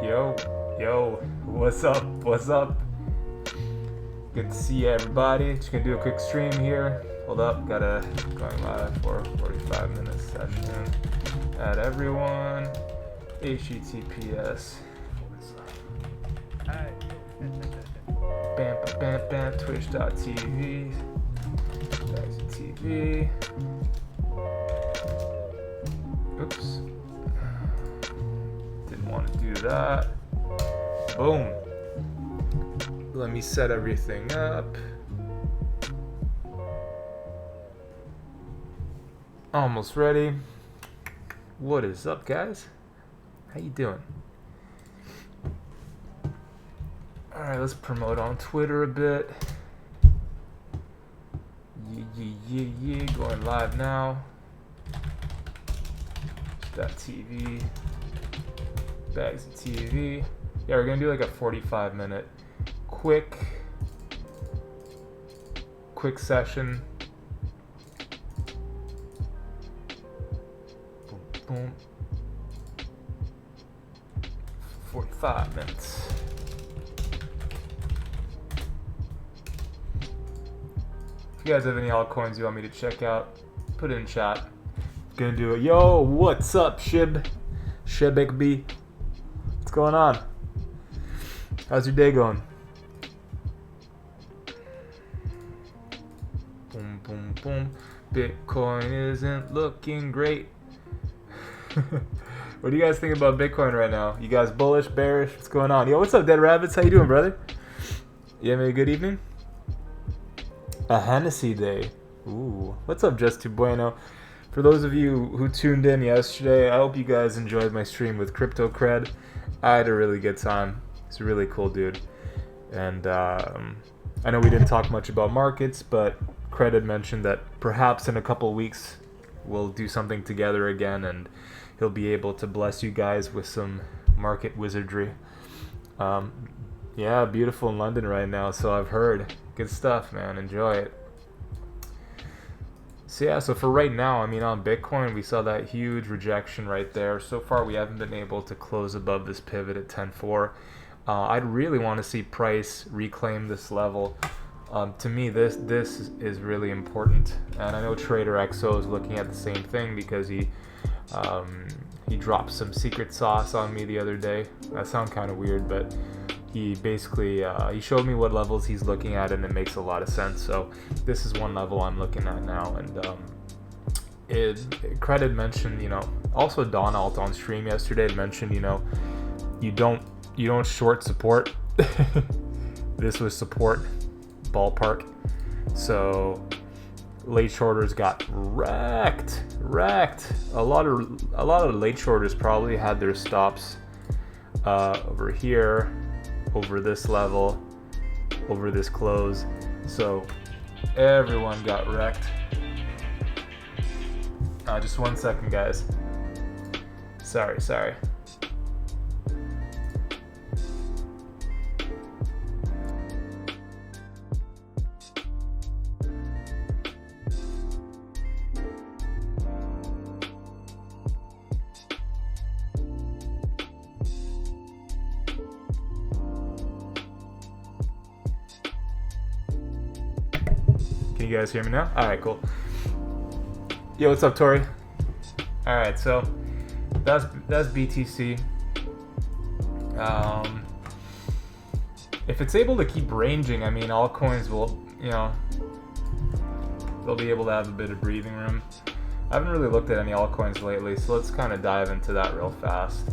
Yo, yo, what's up? What's up? Good to see everybody. Just gonna do a quick stream here. Hold up, gotta going live for 45 minutes session. Add everyone. HTTPS. Hi. Bam, bam, bam, bam. Twitch.tv. Back to TV. Oops. Didn't want to do that. Boom. Let me set everything up. Almost ready. What is up, guys? How you doing? Alright, let's promote on Twitter a bit. Yeah, going live now. TV. Bags of TV. Yeah, we're gonna do like a 45-minute quick session. Boom, boom. 45 minutes. If you guys have any altcoins you want me to check out, put it in chat. Gonna do it. Yo, what's up, Shibik? What's going on? How's your day going? Boom, boom, boom. Bitcoin isn't looking great. What do you guys think about Bitcoin right now? You guys bullish, bearish? What's going on? Yo, what's up, Dead Rabbits? How you doing, brother? You having a good evening? A Hennessy day. Ooh. What's up, Just Too Bueno? For those of you who tuned in yesterday, I hope you guys enjoyed my stream with Crypto Cred. I had a really good time. He's a really cool dude. And I know we didn't talk much about markets, but Cred had mentioned that perhaps in a couple weeks we'll do something together again, and he'll be able to bless you guys with some market wizardry. Yeah, beautiful in London right now, so I've heard. Good stuff, man. Enjoy it. So yeah, so for right now, I mean, on Bitcoin, we saw that huge rejection right there. So far, we haven't been able to close above this pivot at 10.4. I'd really want to see price reclaim this level. To me, this is really important. And I know Trader XO is looking at the same thing because he dropped some secret sauce on me the other day. That sounds kind of weird, but he basically he showed me what levels he's looking at, and it makes a lot of sense. So this is one level I'm looking at now. And Credit mentioned, also Don Alt on stream yesterday had mentioned, you don't short support. This was support ballpark. So late shorters got wrecked. A lot of late shorters probably had their stops over here, over this level, over this close. So everyone got wrecked. Just 1 second, guys. Sorry. Can you guys hear me now? Alright, cool. Yo, what's up, Tori? Alright, so that's BTC. If it's able to keep ranging, I mean, altcoins will, they'll be able to have a bit of breathing room. I haven't really looked at any altcoins lately, so let's kind of dive into that real fast.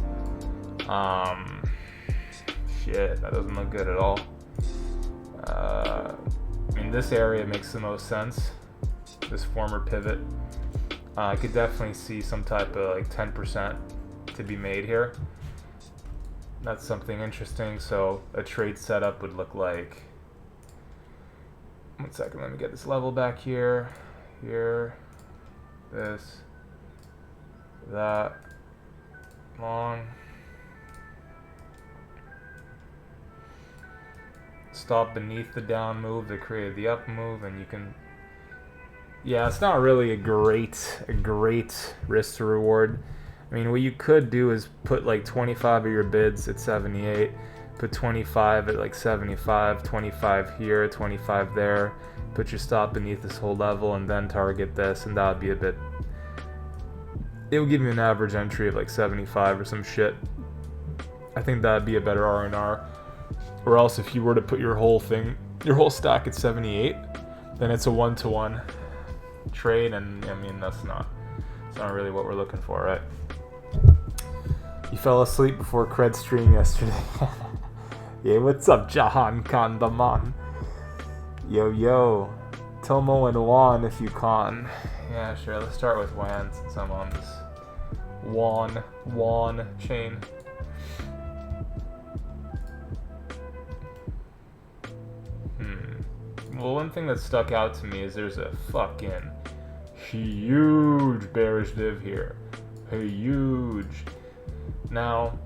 Shit, that doesn't look good at all. I mean, this area makes the most sense. This former pivot. I could definitely see some type of like 10% to be made here. That's something interesting. So a trade setup would look like, 1 second, let me get this level back here, this, that, long, stop beneath the down move to create the up move, and you can, yeah, it's not really a great risk to reward. I I mean, what you could do is put like 25 of your bids at 78, put 25 at like 75, 25 here, 25 there, put your stop beneath this whole level, and then target this, and that would be a bit... It would give you an average entry of like 75 or some shit. I think that would be a better R&R. Or else if you were to put your whole stack at 78, then it's a 1-to-1 trade, and I mean, it's not really what we're looking for, right? You fell asleep before Cred stream yesterday. Yeah, what's up, Jahan Kandaman? Yo, Tomo and Juan if you can. Yeah, sure, let's start with Juan since I'm on this Juan chain. Well, one thing that stuck out to me is there's a fucking huge bearish div here. Huge. Now,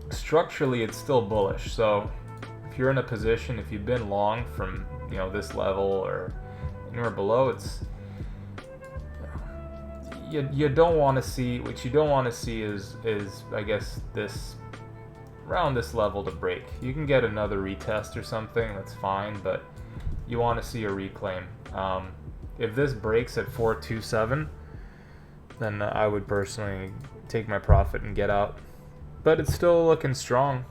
structurally it's still bullish, so if you're in a position, if you've been long from, this level or anywhere below, it's... You don't want to see, what you don't want to see is I guess this, around this level to break. You can get another retest or something, that's fine, but you want to see a reclaim. If this breaks at 427, then I would personally take my profit and get out. But it's still looking strong.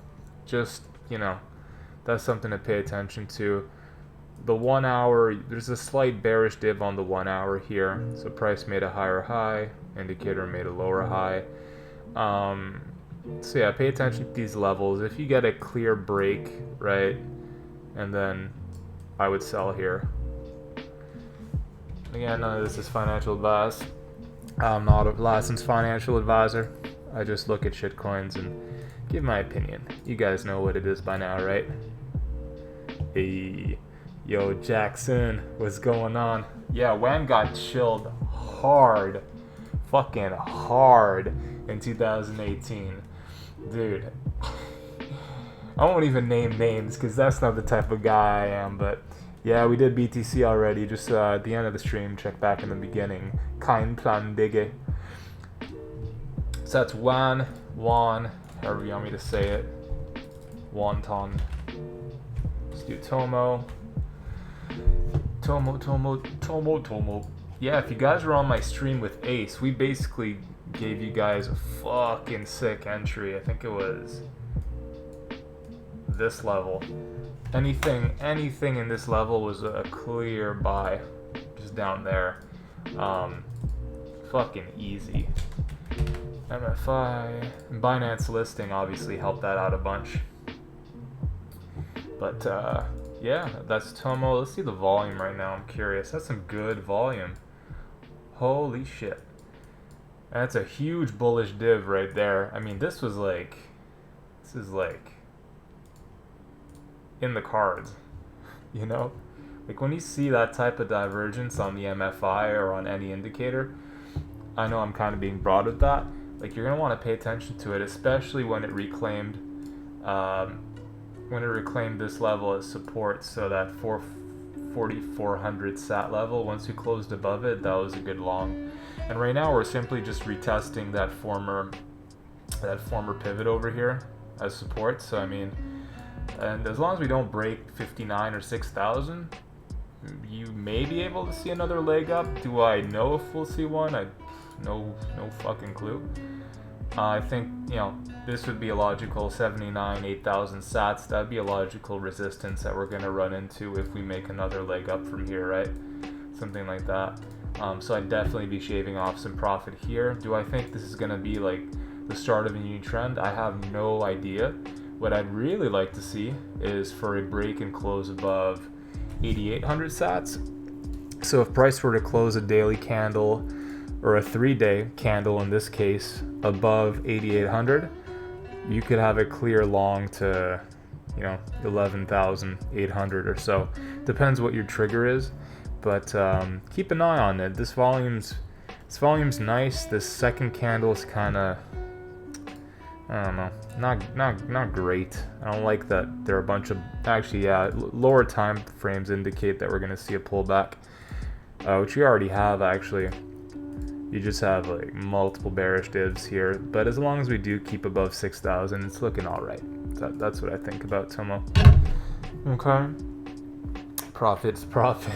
Just, that's something to pay attention to. The 1 hour, there's a slight bearish div on the 1 hour here. So price made a higher high, indicator made a lower high. So yeah, pay attention to these levels. If you get a clear break, right, and then I would sell here. Again, none of this is financial advice. I'm not a licensed financial advisor. I just look at shitcoins and give my opinion. You guys know what it is by now, right? Hey, yo, Jackson, what's going on? Yeah, Wan got chilled hard, fucking hard in 2018. Dude, I won't even name names because that's not the type of guy I am, but yeah, we did BTC already. Just at the end of the stream, check back in the beginning. Kein Plan Digge. So that's Juan, however you want me to say it. Wonton. Let's do Tomo. Yeah, if you guys were on my stream with Ace, we basically gave you guys a fucking sick entry. I think it was this level. Anything in this level was a clear buy, just down there. Fucking easy. MFI, Binance listing obviously helped that out a bunch. But yeah, that's Tomo. Let's see the volume right now. I'm curious. That's some good volume. Holy shit. That's a huge bullish div right there. I mean, this is like in the cards, like when you see that type of divergence on the MFI or on any indicator, I know I'm kind of being broad with that, like you're gonna want to pay attention to it, especially when it reclaimed this level as support. So that 4,400 sat level, once we closed above it, that was a good long. And right now we're simply just retesting that former pivot over here as support. So I mean, and as long as we don't break 59 or 6,000, you may be able to see another leg up. Do I know if we'll see one? No fucking clue. I think, this would be a logical 79, 8,000 sats. That'd be a logical resistance that we're going to run into if we make another leg up from here, right? Something like that. So I'd definitely be shaving off some profit here. Do I think this is going to be like the start of a new trend? I have no idea. What I'd really like to see is for a break and close above 8,800 sats. So if price were to close a daily candle or a 3-day candle in this case above 8,800, you could have a clear long to 11,800 or so. Depends what your trigger is, but keep an eye on it. This volume's nice. This second candle is kind of, I don't know, not great. I don't like that there are a bunch of, actually, yeah, lower time frames indicate that we're going to see a pullback, which we already have, actually. you just have like multiple bearish divs here. But as long as we do keep above 6,000, it's looking all right. That's what I think about Tomo. Okay. Profit's profit.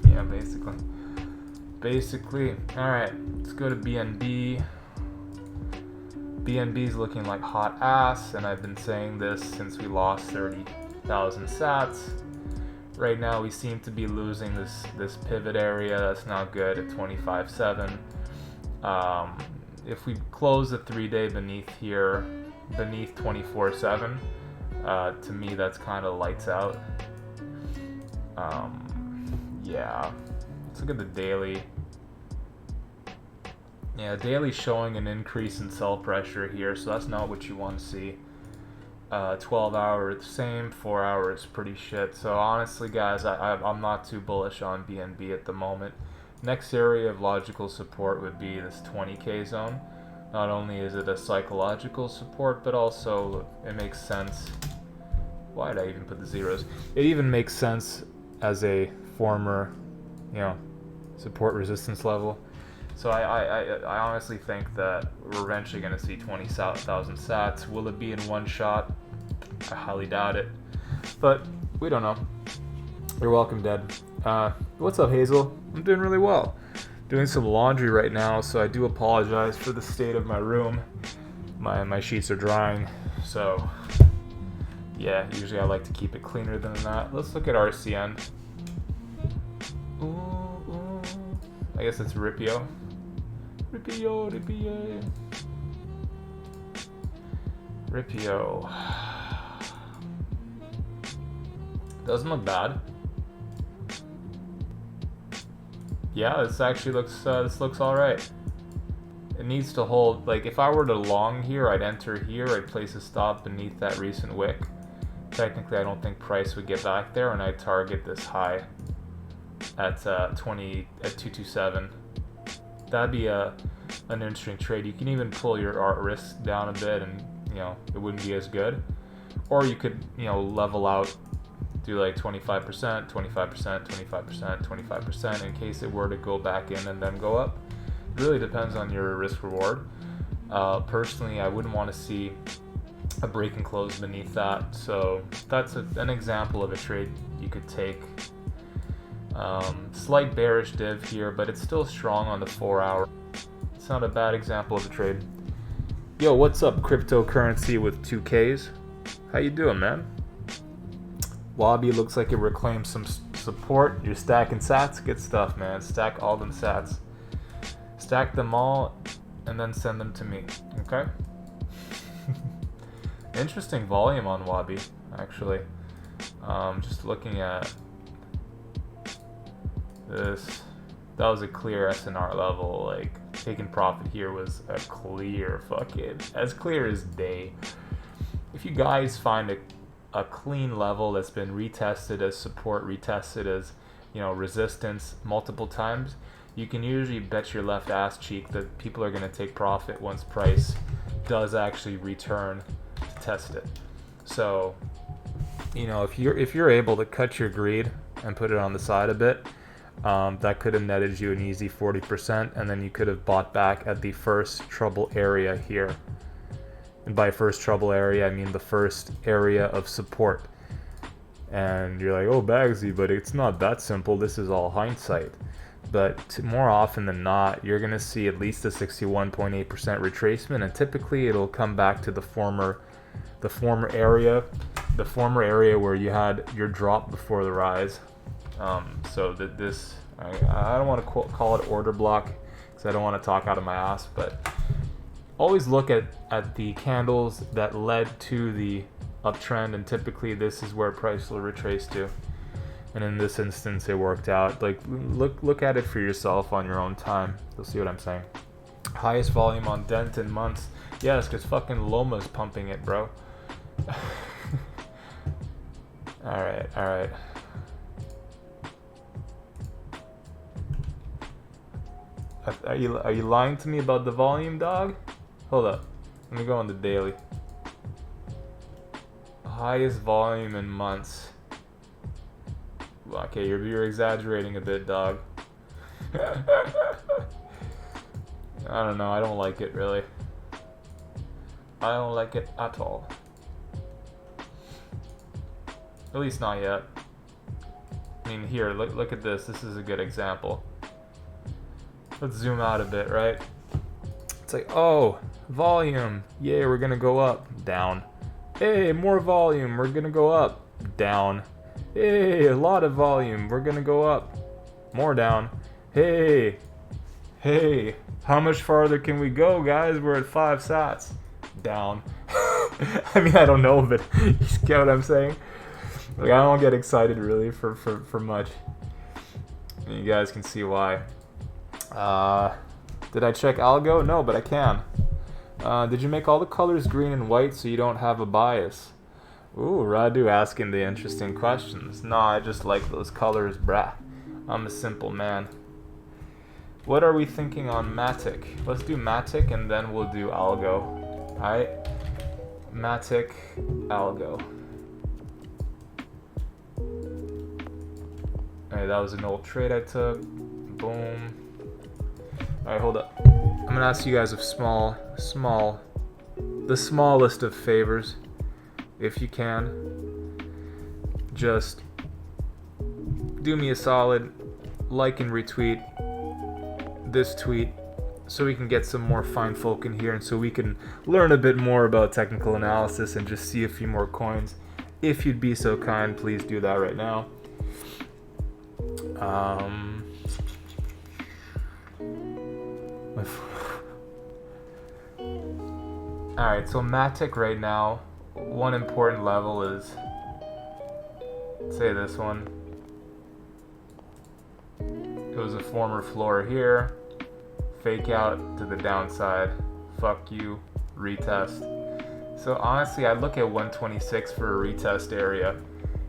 Yeah, basically. All right, let's go to BNB. BNB's looking like hot ass, and I've been saying this since we lost 30,000 sats. Right now we seem to be losing this pivot area. That's not good at 25.7. If we close the 3-day beneath here, beneath 24.7, to me that's kind of lights out. Yeah, let's look at the daily. Yeah, daily showing an increase in sell pressure here, so that's not what you want to see. 12 hours, same, 4 hours, pretty shit. So honestly, guys, I'm not too bullish on BNB at the moment. Next area of logical support would be this 20K zone. Not only is it a psychological support, but also it makes sense. Why did I even put the zeros? It even makes sense as a former, support resistance level. So I honestly think that we're eventually going to see 20,000 sats. Will it be in one shot? I highly doubt it. But we don't know. You're welcome, Dad. What's up, Hazel? I'm doing really well. Doing some laundry right now, so I do apologize for the state of my room. My sheets are drying, so yeah, usually I like to keep it cleaner than that. Let's look at RCN. Ooh. I guess it's Ripio. Ripio. Doesn't look bad. Yeah, this actually looks. This looks all right. It needs to hold. Like if I were to long here, I'd enter here. I'd place a stop beneath that recent wick. Technically, I don't think price would get back there, and I'd target this high at 227. That'd be an interesting trade. You can even pull your art risk down a bit, and it wouldn't be as good. Or you could level out, do like 25%, 25%, 25%, 25% in case it were to go back in and then go up. It really depends on your risk reward. Personally, I wouldn't want to see a break and close beneath that. So that's an example of a trade you could take. Slight bearish div here, but it's still strong on the 4 hour. It's not a bad example of a trade. Yo, what's up, cryptocurrency with 2Ks? How you doing, man? Lobby looks like it reclaimed some support. You're stacking sats? Good stuff, man. Stack all them sats. Stack them all and then send them to me, okay? Interesting volume on Wabi, actually. Just looking at this, that was a clear SNR level. Like taking profit here was a clear as clear as day. If you guys find a clean level that's been retested as support, retested as resistance multiple times, you can usually bet your left ass cheek that people are going to take profit once price does actually return to test it. So if you're able to cut your greed and put it on the side a bit, that could have netted you an easy 40%, and then you could have bought back at the first trouble area here. And by first trouble area, I mean the first area of support. And you're like, oh, Bagsy, but it's not that simple. This is all hindsight. But more often than not, you're going to see at least a 61.8% retracement, and typically it'll come back to the former area where you had your drop before the rise. So that this, I don't want to call it order block because I don't want to talk out of my ass, but always look at the candles that led to the uptrend, and typically this is where price will retrace to. And in this instance, it worked out. Like look at it for yourself on your own time. You'll see what I'm saying. Highest volume on Dent in months. Yes, because fucking Loma's pumping it, bro. All right. Are you lying to me about the volume, dog? Hold up. Let me go on the daily. Highest volume in months. Okay, you're exaggerating a bit, dog. I don't know, I don't like it really. I don't like it at all. At least not yet. I mean, here, look at this. This is a good example. Let's zoom out a bit, right? It's like, oh, volume. Yay, we're gonna go up. Down. Hey, more volume. We're gonna go up. Down. Hey, a lot of volume. We're gonna go up. More down. Hey. Hey. How much farther can we go, guys? We're at 5 sats. Down. I mean, I don't know, but you get what I'm saying? Like, I don't get excited really for much. And you guys can see why. Did I check algo? No, but I can. Did you make all the colors green and white so you don't have a bias? Ooh, Radu asking the interesting questions. No, I just like those colors, brah. I'm a simple man. What are we thinking on MATIC? Let's do MATIC and then we'll do algo. Alright? MATIC, algo. Alright, that was an old trade I took. Boom. Alright, hold up. I'm gonna ask you guys a the smallest of favors. If you can. Just do me a solid. Like and retweet this tweet so we can get some more fine folk in here and so we can learn a bit more about technical analysis and just see a few more coins. If you'd be so kind, please do that right now. Alright, so MATIC right now, one important level is, say this one. It was a former floor here. Fake out to the downside. Fuck you. Retest. So honestly, I'd look at 126 for a retest area.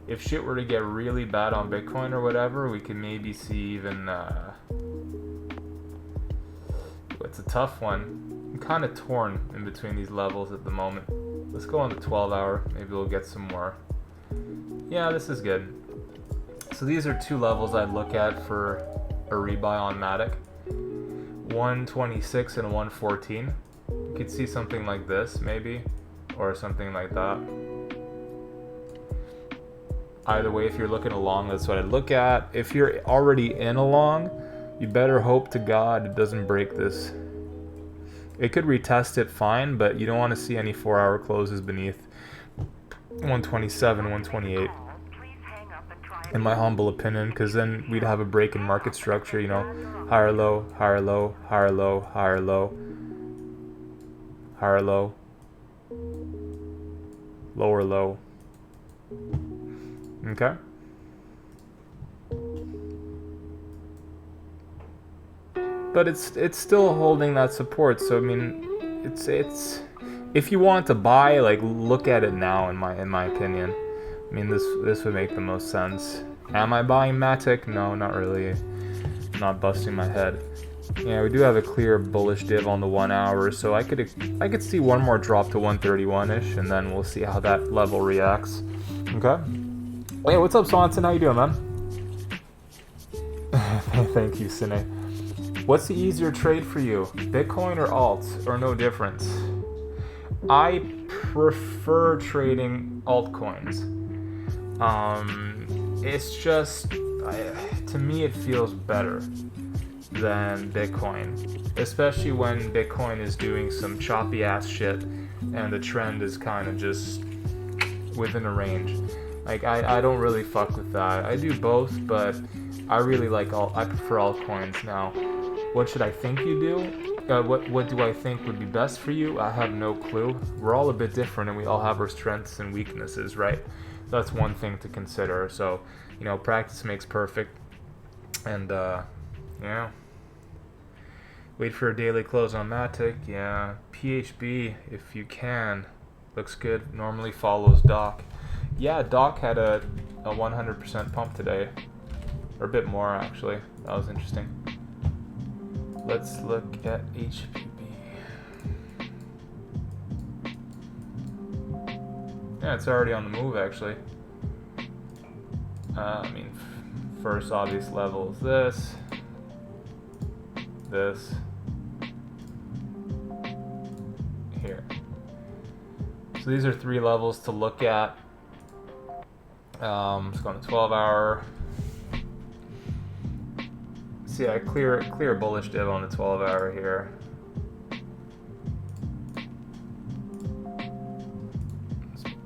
If shit were to get really bad on Bitcoin or whatever, we could maybe see even... it's a tough one. I'm kind of torn in between these levels at the moment. Let's go on the 12 hour. Maybe we'll get some more. Yeah, this is good. So these are two levels I'd look at for a rebuy on MATIC. 126 and 114. You could see something like this maybe, or something like that. Either way, if you're looking along, that's what I'd look at. If you're already in a long, you better hope to God it doesn't break this. It could retest it fine, but you don't want to see any 4-hour closes beneath 127, 128. In my humble opinion, because then we'd have a break in market structure, you know, higher low, higher low, higher low, higher low, higher low, lower low. Okay. But it's still holding that support, so I mean, it's if you want to buy, like, look at it now. In my opinion, I mean, this would make the most sense. Am I buying MATIC? No, not really. I'm not busting my head. Yeah, we do have a clear bullish div on the 1 hour, so I could see one more drop to 131-ish, and then we'll see how that level reacts. Okay. Hey, what's up, Swanson? How you doing, man? Thank you, Sine. What's the easier trade for you, Bitcoin or alts, or no difference? I prefer trading altcoins. It's just, to me, it feels better than Bitcoin, especially when Bitcoin is doing some choppy ass shit and the trend is kind of just within a range. Like, I don't really fuck with that. I do both, but I really like I prefer altcoins now. What should I think you do? What do I think would be best for you? I have no clue. We're all a bit different and we all have our strengths and weaknesses, right? That's one thing to consider. So, you know, practice makes perfect. And, yeah. Wait for a daily close on MATIC. Yeah. PHB, if you can. Looks good. Normally follows Doc. Yeah, Doc had a 100% pump today. Or a bit more, actually. That was interesting. Let's look at HPB. Yeah, it's already on the move, actually. I mean, first obvious level is this. So these are 3 levels to look at. Let's go on the 12-hour. See, I clear bullish div on the 12-hour here.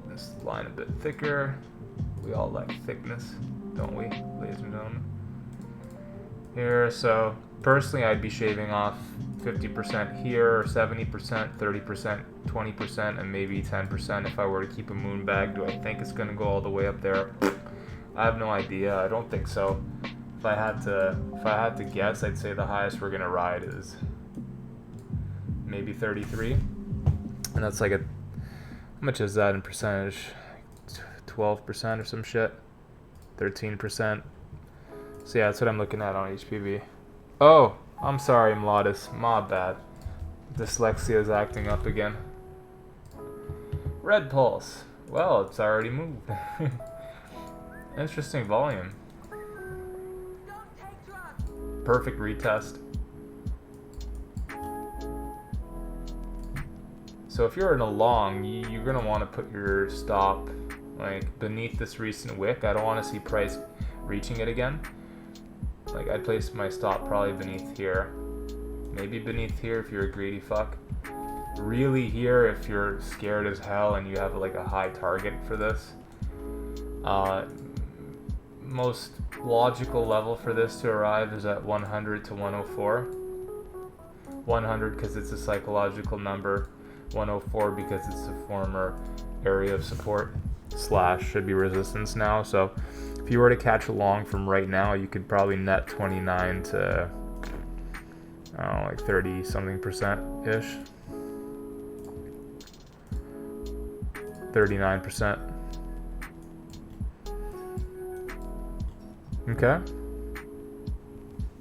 This line a bit thicker. We all like thickness, don't we, ladies and gentlemen? Here, so personally, I'd be shaving off 50% here, 70%, 30%, 20%, and maybe 10% if I were to keep a moon bag. Do I think it's going to go all the way up there? I have no idea. I don't think so. If I had to guess, I'd say the highest we're going to ride is maybe 33. And that's like how much is that in percentage? 12% or some shit? 13%? So yeah, that's what I'm looking at on HPV. Oh, I'm sorry, Mladis. My bad. Dyslexia is acting up again. Red pulse. Well, it's already moved. Interesting volume. Perfect retest. So if you're in a long, you're going to want to put your stop like beneath this recent wick. I don't want to see price reaching it again. Like, I'd place my stop probably beneath here. Maybe beneath here if you're a greedy fuck. Really here if you're scared as hell and you have like a high target for this. Most logical level for this to arrive is at 100 to 104. 100 because it's a psychological number. 104 because it's a former area of support / should be resistance now. So if you were to catch a long from right now, you could probably net 29 to I don't know, like 30 something % ish. 39%. Okay.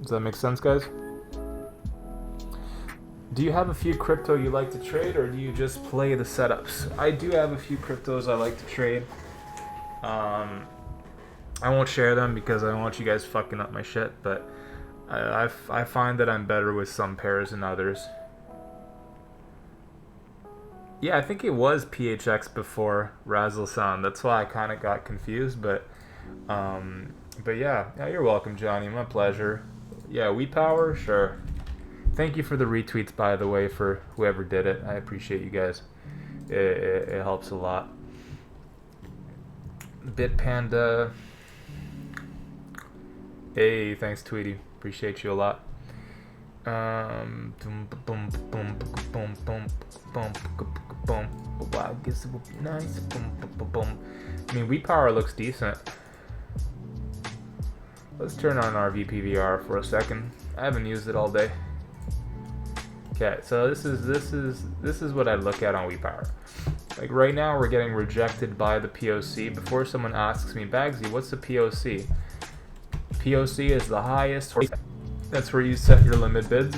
Does that make sense, guys? Do you have a few crypto you like to trade, or do you just play the setups? I do have a few cryptos I like to trade. I won't share them because I don't want you guys fucking up my shit, but I find that I'm better with some pairs than others. Yeah, I think it was PHX before Razzle-san. That's why I kind of got confused, but yeah, you're welcome, Johnny. My pleasure. Yeah, WePower, sure. Thank you for the retweets, by the way, for whoever did it. I appreciate you guys. It helps a lot. Bitpanda. Hey, thanks, Tweety. Appreciate you a lot. Wow, I guess it would be nice. I mean, WePower looks decent. Let's turn on our VPVR for a second. I haven't used it all day. Okay, so this is what I look at on WePower. Like right now, we're getting rejected by the POC. Before someone asks me, Bagsy, what's the POC? POC is the highest. That's where you set your limit bids.